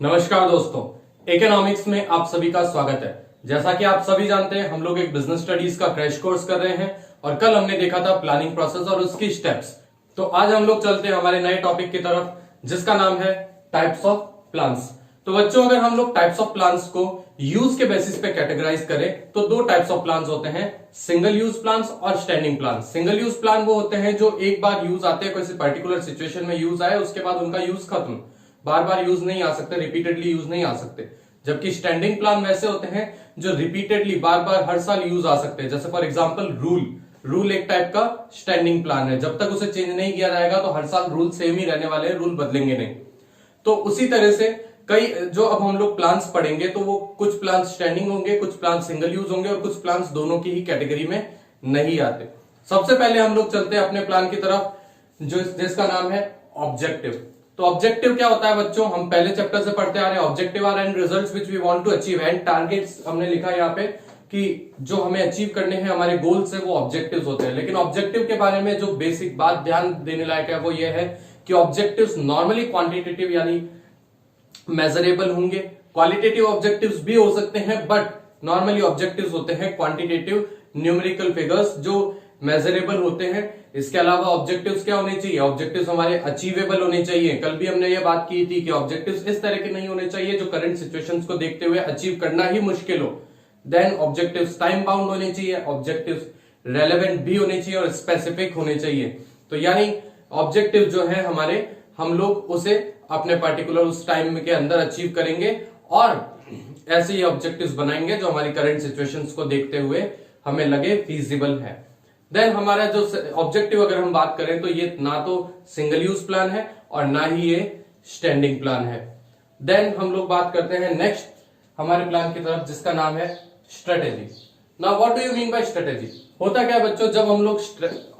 नमस्कार दोस्तों, इकोनॉमिक्स में आप सभी का स्वागत है। जैसा कि आप सभी जानते हैं, हम लोग एक बिजनेस स्टडीज का क्रैश कोर्स कर रहे हैं और कल हमने देखा था प्लानिंग प्रोसेस और उसकी स्टेप्स। तो आज हम लोग चलते हैं हमारे नए टॉपिक की तरफ, जिसका नाम है टाइप्स ऑफ प्लान्स। तो बच्चों, अगर हम लोग टाइप्स ऑफ प्लान्स को यूज के बेसिस पे कैटेगराइज करें तो दो टाइप्स ऑफ प्लान्स होते हैं, सिंगल यूज प्लान्स और standing plan. Single use plan वो होते हैं जो एक बार यूज आते हैं, किसी पर्टिकुलर सिचुएशन में यूज आए, उसके बाद उनका यूज खत्म, बार बार यूज नहीं आ सकते, रिपीटेडली यूज नहीं आ सकते। जबकि स्टैंडिंग प्लान वैसे होते हैं जो रिपीटेडली बार बार हर साल यूज आ सकते हैं। जैसे फॉर एग्जांपल रूल एक टाइप का स्टैंडिंग प्लान है, जब तक उसे चेंज नहीं किया जाएगा तो हर साल रूल सेम ही रहने वाले हैं, रूल बदलेंगे नहीं। तो उसी तरह से कई जो अब हम लोग प्लान्स पढ़ेंगे तो वो कुछ प्लान्स स्टैंडिंग होंगे, कुछ प्लान्स सिंगल यूज होंगे और कुछ प्लान्स दोनों की ही कैटेगरी में नहीं आते। सबसे पहले हम लोग चलते हैं अपने प्लान की तरफ, जिसका नाम है ऑब्जेक्टिव। तो ऑब्जेक्टिव क्या होता है बच्चों, हम पहले चैप्टर से पढ़ते आ रहे हैं। Objective are and results which we want to achieve, and targets हमने लिखा यहाँ पे कि जो हमें अचीव करने हैं, हमारे गोल्स है, वो ऑब्जेक्टिव्स होते हैं। लेकिन ऑब्जेक्टिव के बारे में जो बेसिक बात ध्यान देने लायक है वो ये है कि ऑब्जेक्टिव्स नॉर्मली क्वांटिटेटिव यानी मेजरेबल होंगे। क्वालिटेटिव ऑब्जेक्टिव्स भी हो सकते हैं, बट नॉर्मली ऑब्जेक्टिव्स होते हैं क्वांटिटेटिव न्यूमेरिकल फिगर्स जो मेजरेबल होते हैं। इसके अलावा ऑब्जेक्टिव्स क्या होने चाहिए, ऑब्जेक्टिव्स हमारे अचीवेबल होने चाहिए। कल भी हमने ये बात की थी कि ऑब्जेक्टिव्स इस तरह के नहीं होने चाहिए जो करंट सिचुएशंस को देखते हुए अचीव करना ही मुश्किल हो। देन ऑब्जेक्टिव्स टाइम बाउंड होने चाहिए, ऑब्जेक्टिव्स रेलेवेंट भी होने चाहिए और स्पेसिफिक होने चाहिए। तो यानी ऑब्जेक्टिव जो है हमारे, हम लोग उसे अपने पर्टिकुलर उस टाइम के अंदर अचीव करेंगे और ऐसे ही ऑब्जेक्टिव्स बनाएंगे जो हमारी करंट सिचुएशंस को देखते हुए हमें लगे फीजिबल है। देन हमारा जो ऑब्जेक्टिव अगर हम बात करें तो ये ना तो सिंगल यूज प्लान है और ना ही ये स्टैंडिंग प्लान है। देन हम लोग बात करते हैं नेक्स्ट हमारे प्लान की तरफ, जिसका नाम है strategy. Now what do you mean by strategy? होता क्या है बच्चों, जब हम लोग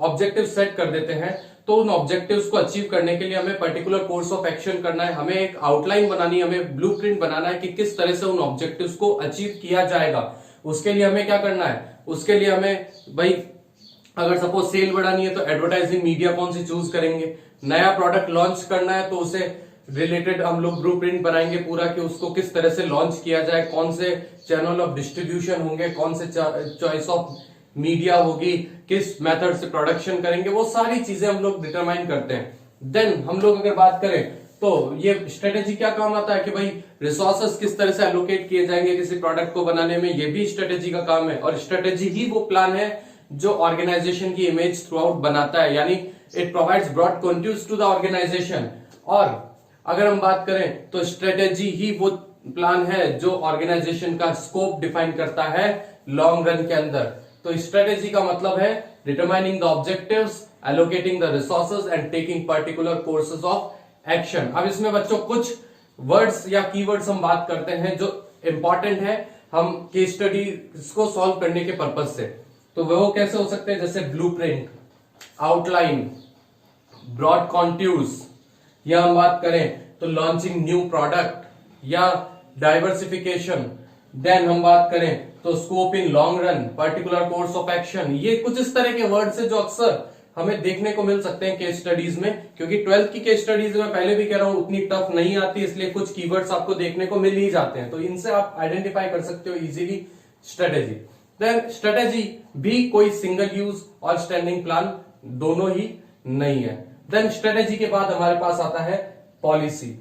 ऑब्जेक्टिव सेट कर देते हैं तो उन ऑब्जेक्टिव्स को अचीव करने के लिए हमें पर्टिकुलर कोर्स ऑफ एक्शन करना है, हमें एक आउटलाइन बनानी है, हमें ब्लूप्रिंट बनाना है कि किस तरह से उन ऑब्जेक्टिव्स को अचीव किया जाएगा। उसके लिए हमें क्या करना है, उसके लिए हमें भाई अगर सपोज सेल बढ़ानी है तो एडवर्टाइजिंग मीडिया कौन सी चूज करेंगे, नया प्रोडक्ट लॉन्च करना है तो उसे रिलेटेड हम लोग ब्लूप्रिंट बनाएंगे पूरा कि उसको किस तरह से लॉन्च किया जाए, कौन से चैनल ऑफ डिस्ट्रीब्यूशन होंगे, कौन से चॉइस ऑफ मीडिया होगी, किस मेथड से प्रोडक्शन करेंगे, वो सारी चीजें हम लोग डिटरमाइन करते हैं। देन हम लोग अगर बात करें तो ये स्ट्रेटेजी क्या काम आता है कि भाई रिसोर्सेस किस तरह से एलोकेट किए जाएंगे किसी प्रोडक्ट को बनाने में, ये भी स्ट्रेटेजी का काम है। और स्ट्रेटेजी ही वो प्लान है जो ऑर्गेनाइजेशन की इमेज थ्रू आउट बनाता है, यानी it provides broad contributes to the organization. और अगर हम बात करें तो स्ट्रेटेजी ही वो प्लान है जो ऑर्गेनाइजेशन का स्कोप डिफाइन करता है लॉन्ग रन के अंदर। तो स्ट्रेटेजी का मतलब है determining the objectives, allocating the resources and taking particular courses of action. अब इसमें बच्चों कुछ वर्ड्स या कीवर्ड्स हम बात करते हैं जो इंपॉर्टेंट है हम केस स्टडी को सॉल्व करने के पर्पज से। तो वो कैसे हो सकते हैं, जैसे ब्लूप्रिंट, आउटलाइन, ब्रॉड कॉन्ट्यूर्स, या हम बात करें तो लॉन्चिंग न्यू प्रोडक्ट या डाइवर्सिफिकेशन। देन हम बात करें तो scope in long run, particular course of action. ये कुछ इस तरह के वर्ड्स है जो अक्सर हमें देखने को मिल सकते हैं केस स्टडीज में, क्योंकि 12th की केस स्टडीज में पहले भी कह रहा हूं उतनी टफ नहीं आती, इसलिए कुछ कीवर्ड्स आपको देखने को मिल ही जाते हैं। तो इनसे आप आइडेंटिफाई कर सकते हो इजीली स्ट्रेटेजी। देन स्ट्रेटेजी भी कोई सिंगल यूज और स्टैंडिंग प्लान दोनों ही नहीं है। देन स्ट्रेटेजी के बाद हमारे पास आता है पॉलिसी।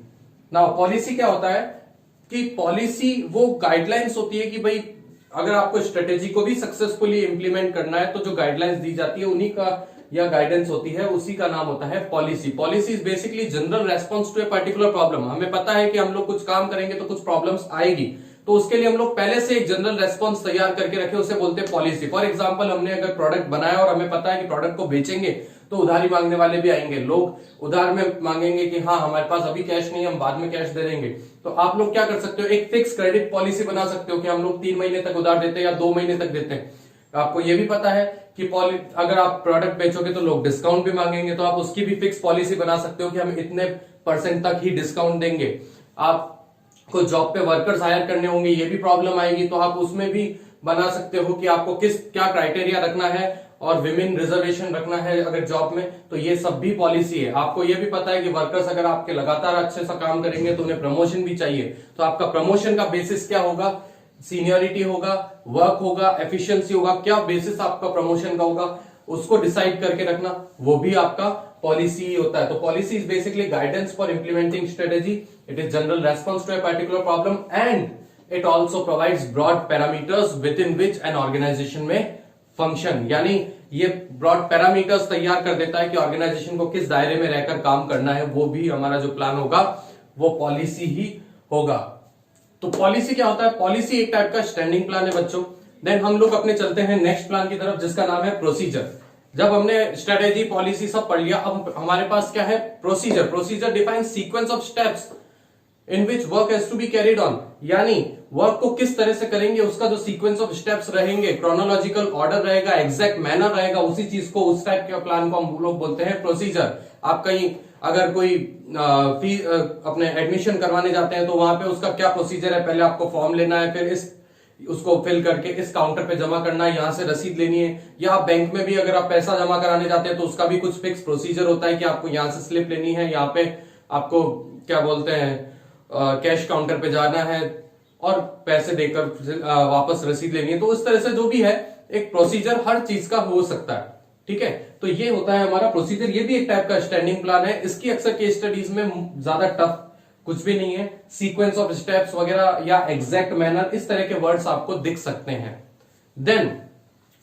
नाउ पॉलिसी क्या होता है कि पॉलिसी वो गाइडलाइंस होती है कि भाई अगर आपको स्ट्रेटेजी को भी सक्सेसफुली इंप्लीमेंट करना है तो जो गाइडलाइंस दी जाती है उन्हीं का या गाइडेंस होती है, उसी का नाम होता है policy. Policy is basically general response to a particular problem. हमें पता है कि हम लोग कुछ काम करेंगे तो कुछ प्रॉब्लम्स आएगी, तो उसके लिए हम लोग पहले से एक जनरल रेस्पॉन्स तैयार करके रखे, उसे बोलते हैं पॉलिसी। फॉर एग्जांपल, हमने अगर प्रोडक्ट बनाया और हमें पता है कि प्रोडक्ट को बेचेंगे तो उधारी मांगने वाले भी आएंगे, लोग उधार में मांगेंगे कि हाँ हमारे पास अभी कैश नहीं है, हम बाद में कैश दे देंगे। तो आप लोग क्या कर सकते हो, एक फिक्स क्रेडिट पॉलिसी बना सकते हो कि हम लोग 3 महीने तक उधार देते हैं या 2 महीने तक देते हैं। आपको ये भी पता है कि अगर आप प्रोडक्ट बेचोगे तो लोग डिस्काउंट भी मांगेंगे, तो आप उसकी भी फिक्स पॉलिसी बना सकते हो कि हम इतने % तक ही डिस्काउंट देंगे। आपको जॉब पे वर्कर्स हायर करने होंगे, ये भी प्रॉब्लम आएगी, तो आप उसमें भी बना सकते हो कि आपको क्या क्राइटेरिया रखना है और विमेन रिजर्वेशन रखना है अगर जॉब में, तो ये सब भी पॉलिसी है। आपको ये भी पता है कि वर्कर्स अगर आपके लगातार अच्छे से काम करेंगे तो उन्हें प्रमोशन भी चाहिए, तो आपका प्रमोशन का बेसिस क्या होगा, सीनियरिटी होगा, वर्क होगा, एफिशिएंसी होगा, क्या बेसिस आपका प्रमोशन का होगा उसको डिसाइड करके रखना, वो भी आपका पॉलिसी होता है। तो policy is basically guidance for implementing strategy, it is general response to a particular problem and it also provides broad parameters with in which an organization में फंक्शन, यानी ये ब्रॉड पैरामीटर्स तैयार कर देता है कि ऑर्गेनाइजेशन को किस दायरे में रहकर काम करना है, वो भी हमारा जो प्लान होगा वो पॉलिसी ही होगा। तो पॉलिसी क्या होता है, पॉलिसी एक टाइप का स्टैंडिंग प्लान है बच्चों। देन हम लोग अपने चलते हैं नेक्स्ट प्लान की तरफ जिसका नाम है प्रोसीजर। जब हमने स्ट्रेटेजी पॉलिसी सब पढ़ लिया, अब हमारे पास क्या है, procedure. Procedure defines sequence of steps in which work has to be carried on, यानी वर्क को किस तरह से करेंगे उसका जो सीक्वेंस ऑफ स्टेप्स रहेंगे, क्रोनोलॉजिकल ऑर्डर रहेगा, एग्जैक्ट मैनर रहेगा, उसी चीज को, उस टाइप के प्लान को हम लोग बोलते हैं प्रोसीजर। आप कहीं अगर कोई अपने एडमिशन करवाने जाते हैं तो वहां पे उसका क्या प्रोसीजर है, पहले आपको फॉर्म लेना है, फिर उसको फिल करके इस काउंटर पे जमा करना है, यहां से रसीद लेनी है, या आप बैंक में भी अगर आप पैसा जमा कराने जाते हैं तो उसका भी कुछ फिक्स प्रोसीजर होता है कि आपको यहां से स्लिप लेनी है, यहाँ पे आपको क्या बोलते हैं कैश काउंटर पे जाना है और पैसे देकर वापस रसीद लेनी है। तो उस तरह से जो भी है एक प्रोसीजर हर चीज का हो सकता है, ठीक है। तो ये होता है हमारा प्रोसीजर, ये भी एक टाइप का स्टैंडिंग प्लान है। इसकी अक्सर केस स्टडीज में ज्यादा टफ कुछ भी नहीं है, सीक्वेंस ऑफ स्टेप्स वगैरह या एग्जैक्ट मैनर, इस तरह के वर्ड्स आपको दिख सकते हैं। देन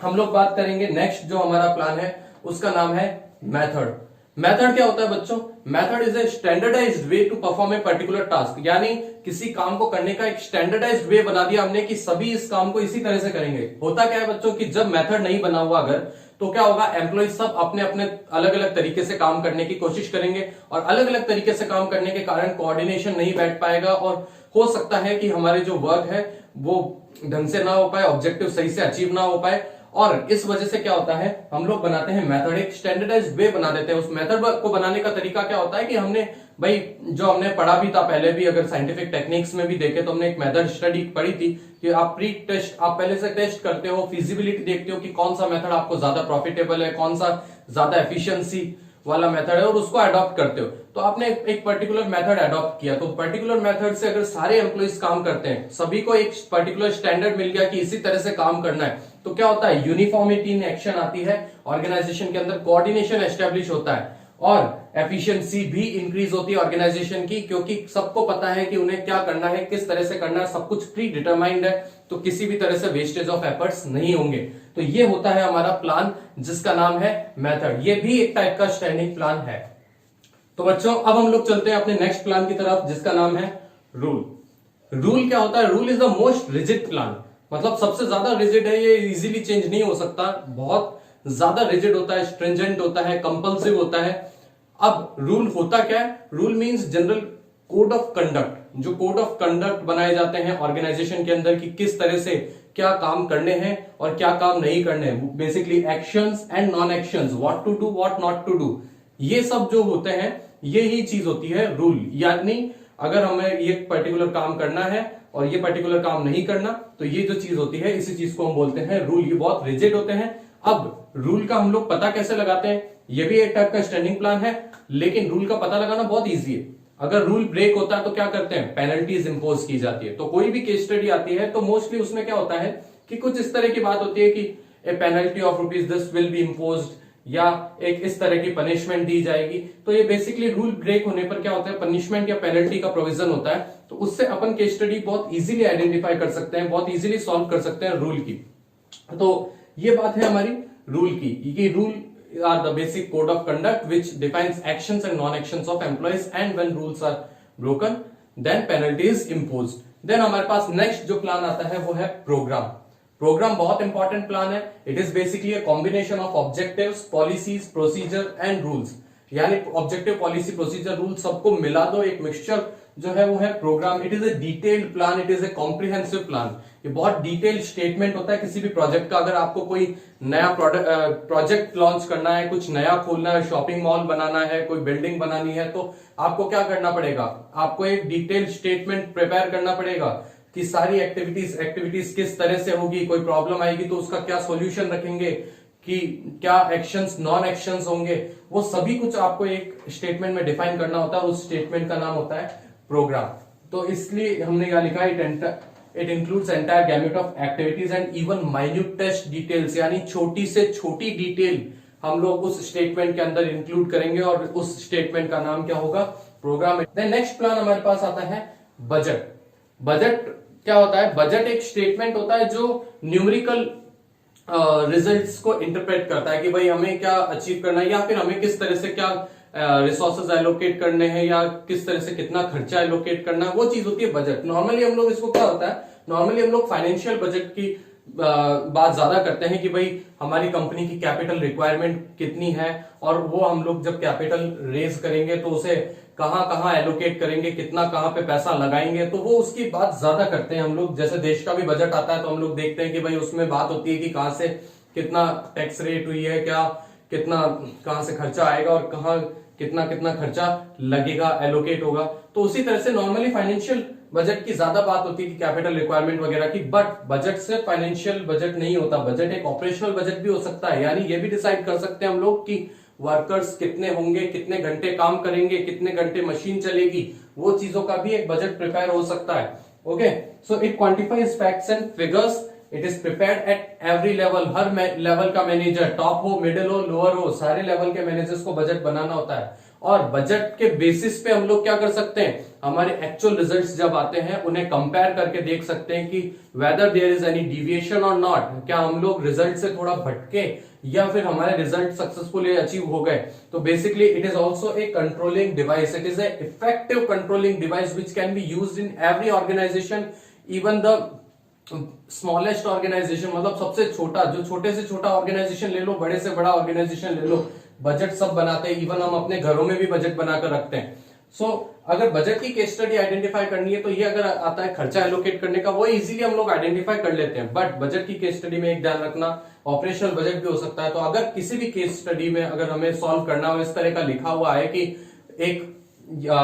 हम लोग बात करेंगे नेक्स्ट जो हमारा प्लान है उसका नाम है मेथड। मेथड क्या होता है बच्चों, method is a standardized way to perform a particular task, यानी किसी काम को करने का एक स्टैंडर्डाइज्ड वे बना दिया हमने कि सभी इस काम को इसी तरह से करेंगे। होता क्या है बच्चों कि जब मेथड नहीं बना हुआ अगर, तो क्या होगा, एम्प्लॉय सब अपने अपने अलग अलग तरीके से काम करने की कोशिश करेंगे और अलग अलग तरीके से काम करने के कारण कोऑर्डिनेशन नहीं बैठ पाएगा और हो सकता है कि हमारे जो वर्क है वो ढंग से ना हो पाए, ऑब्जेक्टिव सही से अचीव ना हो पाए। और इस वजह से क्या होता है, हम लोग बनाते हैं मेथड, एक स्टैंडर्डाइज्ड वे बना देते हैं। उस मेथड को बनाने का तरीका क्या होता है कि हमने भाई जो हमने पढ़ा भी था पहले भी, अगर साइंटिफिक टेक्निक्स में भी देखे तो हमने एक मेथड स्टडी पढ़ी थी कि आप प्री टेस्ट, आप पहले से टेस्ट करते हो, फिजिबिलिटी देखते हो कि कौन सा मेथड आपको ज्यादा प्रॉफिटेबल है, कौन सा ज्यादा एफिशिएंसी वाला मेथड है और उसको अडॉप्ट करते हो। तो आपने एक पर्टिकुलर मेथड अडॉप्ट किया, तो पर्टिकुलर मेथड से अगर सारे एम्प्लॉइज काम करते हैं, सभी को एक पर्टिकुलर स्टैंडर्ड मिल गया कि इसी तरह से काम करना है, तो क्या होता है, यूनिफॉर्मिटी इन एक्शन आती है ऑर्गेनाइजेशन के अंदर, कोऑर्डिनेशन एस्टेब्लिश होता है और एफिशिएंसी भी इंक्रीज होती है ऑर्गेनाइजेशन की, क्योंकि सबको पता है कि उन्हें क्या करना है, किस तरह से करना है, सब कुछ प्री डिटरमाइंड है, तो किसी भी तरह से वेस्टेज ऑफ एफर्ट्स नहीं होंगे। तो ये होता है हमारा प्लान जिसका नाम है मेथड, ये भी एक टाइप का स्टैंडिंग प्लान है। तो बच्चों अब हम लोग चलते हैं अपने नेक्स्ट प्लान की तरफ जिसका नाम है रूल। रूल क्या होता है, rule is the most rigid plan, मतलब सबसे ज्यादा रिजिड है, ये इजीली चेंज नहीं हो सकता, बहुत ज्यादा रिजिड होता है, स्ट्रिंजेंट होता है, कंपल्सिव होता है। अब रूल होता क्या है, rule means general code of conduct, जो कोड ऑफ कंडक्ट बनाए जाते हैं ऑर्गेनाइजेशन के अंदर कि किस तरह से क्या काम करने हैं और क्या काम नहीं करने हैं, basically actions and non actions, what to do what not to do, ये सब जो होते हैं ये ही चीज होती है रूल। यानी अगर हमें ये पर्टिकुलर काम करना है और ये पर्टिकुलर काम नहीं करना, तो ये जो चीज होती है इसी चीज को हम बोलते हैं रूल। ये बहुत रिजिड होते हैं। अब रूल का हम लोग पता कैसे लगाते हैं, ये भी एक टाइप का स्टैंडिंग प्लान है, लेकिन रूल का पता लगाना बहुत इजी है। अगर रूल ब्रेक होता है तो क्या करते हैं, पेनल्टीज इंपोज की जाती है। तो कोई भी केस स्टडी आती है तो मोस्टली उसमें क्या होता है कि कुछ इस तरह की बात होती है कि a penalty of rupees this will be imposed, या एक इस तरह की पनिशमेंट दी जाएगी। तो ये बेसिकली रूल ब्रेक होने पर क्या होता है, पनिशमेंट या पेनल्टी का प्रोविजन होता है। तो उससे अपन केस स्टडी बहुत इजीली आइडेंटिफाई कर सकते हैं, बहुत इजीली सॉल्व कर सकते हैं रूल की। तो ये बात है हमारी रूल की, ये rule are the basic code of conduct which defines actions and non-actions of employees, and when rules are broken then penalty is imposed. Then हमारे पास next जो प्लान आता है वो है प्रोग्राम। प्रोग्राम बहुत इंपॉर्टेंट प्लान है। It is basically a combination of objectives, policies, procedure and rules, यानी objective, policy, procedure, rule सबको मिला दो, एक मिक्सचर जो है वो है program. It is a detailed plan, it is a comprehensive plan. ये बहुत डिटेल्ड स्टेटमेंट होता है किसी भी प्रोजेक्ट का। अगर आपको कोई नया प्रोजेक्ट लॉन्च करना है, कुछ नया खोलना है, शॉपिंग मॉल बनाना है, कोई बिल्डिंग बनानी है, तो आपको क्या करना पड़ेगा, आपको एक डिटेल्ड स्टेटमेंट प्रिपेयर करना पड़ेगा कि सारी एक्टिविटीज किस तरह से होगी, कोई प्रॉब्लम आएगी तो उसका क्या सॉल्यूशन रखेंगे, कि क्या एक्शंस नॉन एक्शंस होंगे, वो सभी कुछ आपको एक स्टेटमेंट में डिफाइन करना होता है। उस स्टेटमेंट का नाम होता है प्रोग्राम। तो इसलिए हमने क्या लिखा है, it includes entire gamete of activities and even minutest details, यानी छोटी से छोटी डिटेल हम लोग उस स्टेटमेंट के अंदर इंक्लूड करेंगे और उस स्टेटमेंट का नाम क्या होगा, प्रोग्राम। देन नेक्स्ट प्लान हमारे पास आता है बजट। बजट क्या होता है, बजट एक स्टेटमेंट होता है जो न्यूमेरिकल रिजल्ट्स को इंटरप्रेट करता है कि भाई हमें क्या अचीव करना है, या फिर हमें किस तरह से क्या रिसोर्सेज एलोकेट करने हैं, या किस तरह से कितना खर्चा एलोकेट करना है, वो चीज होती है बजट। नॉर्मली हम लोग इसको क्या होता है, नॉर्मली हम लोग फाइनेंशियल बजट की बात ज्यादा करते हैं कि भाई हमारी कंपनी की कैपिटल रिक्वायरमेंट कितनी है, और वो हम लोग जब कैपिटल रेज करेंगे तो उसे कहां कहां एलोकेट करेंगे, कितना कहां पे पैसा लगाएंगे, तो वो उसकी बात ज्यादा करते हैं हम लोग। जैसे देश का भी बजट आता है तो हम लोग देखते हैं कि भाई उसमें बात होती है कि कहां से कितना टैक्स रेट हुई है, क्या कितना कहां से खर्चा आएगा और कहां कितना कितना खर्चा लगेगा, एलोकेट होगा। तो उसी तरह से नॉर्मली फाइनेंशियल बजट की ज्यादा बात होती है कि कैपिटल रिक्वायरमेंट वगैरह की, बट बजट से फाइनेंशियल बजट नहीं होता। बजट एक ऑपरेशनल बजट भी हो सकता है, यानी ये भी डिसाइड कर सकते हैं हम लोग कि वर्कर्स कितने होंगे, कितने घंटे काम करेंगे, कितने घंटे मशीन चलेगी, वो चीजों का भी एक बजट प्रिपेयर हो सकता है। Okay, so it quantifies facts and figures, it is prepared at every level. हर लेवल का मैनेजर, टॉप हो, मिडिल हो, लोअर हो, सारे लेवल के मैनेजर्स को बजट बनाना होता है। और बजट के बेसिस पे हम लोग क्या कर सकते हैं, हमारे एक्चुअल रिजल्ट्स जब आते हैं उन्हें कंपेयर करके देख सकते हैं कि whether there is any deviation or not, क्या हम लोग रिजल्ट से थोड़ा भटके या फिर हमारे रिजल्ट सक्सेसफुली अचीव हो गए। तो basically it is also a controlling device, it is a effective controlling device which can be used in every organization, even the smallest organization. मतलब सबसे छोटा, जो छोटे से छोटा ऑर्गेनाइजेशन ले लो, बड़े से बड़ा ऑर्गेनाइजेशन ले लो, बजट सब बनाते हैं। इवन हम अपने घरों में भी बजट बनाकर रखते हैं। अगर बजट की केस स्टडी आइडेंटिफाई करनी है तो ये अगर आता है खर्चा एलोकेट करने का, वो इजीली हम लोग आइडेंटिफाई कर लेते हैं। बट बजट की केस स्टडी में एक ध्यान रखना, ऑपरेशनल बजट भी हो सकता है। तो अगर किसी भी केस स्टडी में अगर हमें सॉल्व करना हो, इस तरह का लिखा हुआ है कि एक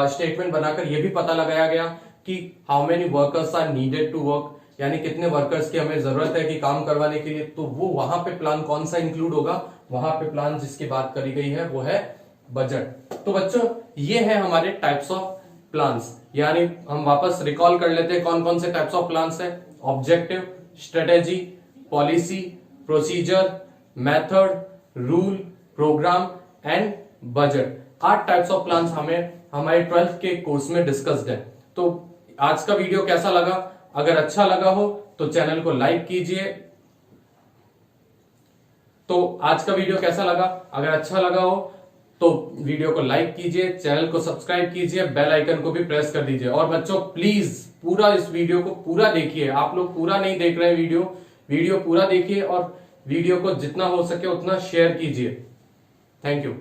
स्टेटमेंट बनाकर यह भी पता लगाया गया कि how many workers are needed to work, यानी कितने वर्कर्स की हमें जरूरत है कि काम करवाने के लिए, तो वो वहां पे प्लान कौन सा इंक्लूड होगा, वहां पे प्लान जिसकी बात करी गई है वो है बजट। तो बच्चों ये है हमारे टाइप्स ऑफ प्लान्स, यानी हम वापस रिकॉल कर लेते हैं कौन कौन से टाइप्स ऑफ प्लान्स है। Objective, strategy, policy, procedure, method, rule, program and budget. 8 types of plans हमें हमारे 12th के कोर्स में डिस्कस्ड है। तो आज का वीडियो कैसा लगा, अगर अच्छा लगा हो तो चैनल को लाइक कीजिए। तो आज का वीडियो कैसा लगा, अगर अच्छा लगा हो तो वीडियो को लाइक कीजिए, चैनल को सब्सक्राइब कीजिए, बेल आइकन को भी प्रेस कर दीजिए। और बच्चों प्लीज पूरा इस वीडियो को पूरा देखिए। आप लोग पूरा नहीं देख रहे हैं वीडियो पूरा देखिए और वीडियो को जितना हो सके उतना शेयर कीजिए। Thank you.